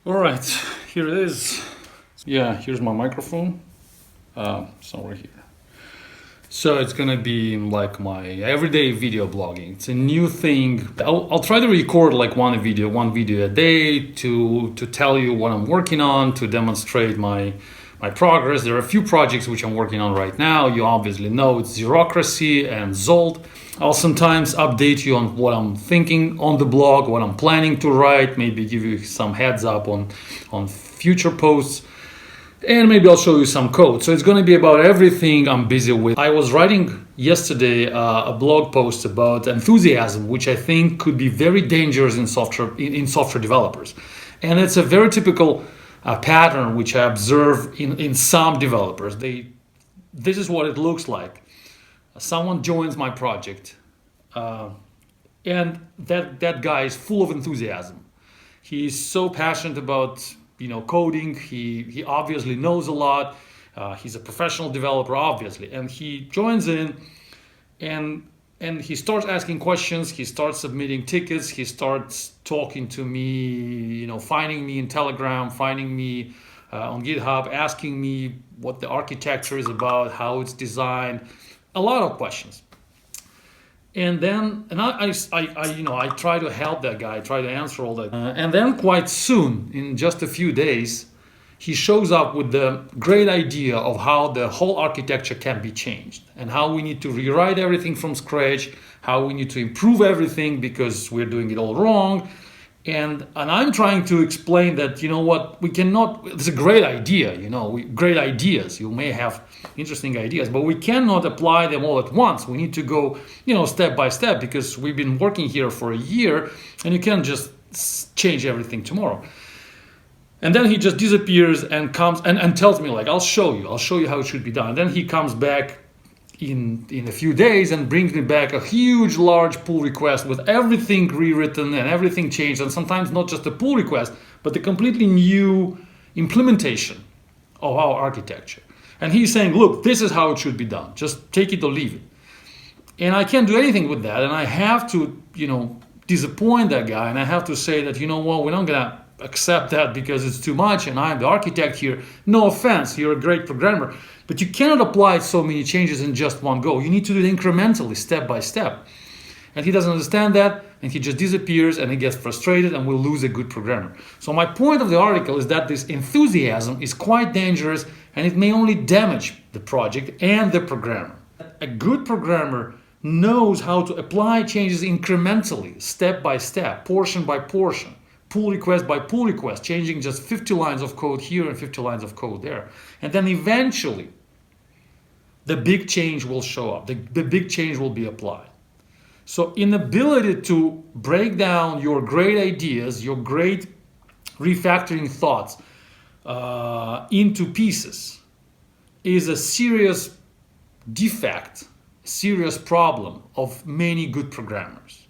All right, here it is. Yeah, here's my microphone. Somewhere here. So it's gonna be like my everyday video blogging. It's a new thing. I'll try to record like one video a day to tell you what I'm working on, to demonstrate my progress. There are a few projects which I'm working on right now. You obviously know it's Zerocracy and Zolt. I'll sometimes update you on what I'm thinking on the blog, what I'm planning to write, maybe give you some heads up on future posts. And maybe I'll show you some code. So it's going to be about everything I'm busy with. I was writing yesterday a blog post about enthusiasm, which I think could be very dangerous in software developers. And it's a very typical pattern which I observe in some developers. This is what it looks like. Someone joins my project, and that guy is full of enthusiasm. He's so passionate about coding. He obviously knows a lot. He's a professional developer, obviously, and he joins in, and he starts asking questions. He starts submitting tickets. He starts talking to me, finding me in Telegram, finding me on GitHub, asking me what the architecture is about, how it's designed, a lot of questions. And then, I try to help that guy, try to answer all that. And then quite soon, in just a few days, he shows up with the great idea of how the whole architecture can be changed and how we need to rewrite everything from scratch, how we need to improve everything because we're doing it all wrong. And I'm trying to explain that, we cannot, it's a great idea, great ideas. You may have interesting ideas, but we cannot apply them all at once. We need to go, step by step, because we've been working here for a year and you can't just change everything tomorrow. And then he just disappears and comes and tells me, like, I'll show you how it should be done. And then he comes back in a few days and brings me back a huge, large pull request with everything rewritten and everything changed. And sometimes not just a pull request, but a completely new implementation of our architecture. And he's saying, look, this is how it should be done. Just take it or leave it. And I can't do anything with that. And I have to, disappoint that guy. And I have to say that, we're not going to accept that because it's too much. And I'm the architect here. No offense, you're a great programmer. But you cannot apply so many changes in just one go. You need to do it incrementally, step by step. And he doesn't understand that, and he just disappears, and he gets frustrated, and we'll lose a good programmer. So my point of the article is that this enthusiasm is quite dangerous, and it may only damage the project and the programmer. A good programmer knows how to apply changes incrementally, step by step, portion by portion, pull request by pull request, changing just 50 lines of code here and 50 lines of code there. And then eventually, the big change will show up. The big change will be applied. So inability to break down your great ideas, your great refactoring thoughts into pieces is a serious defect, serious problem of many good programmers.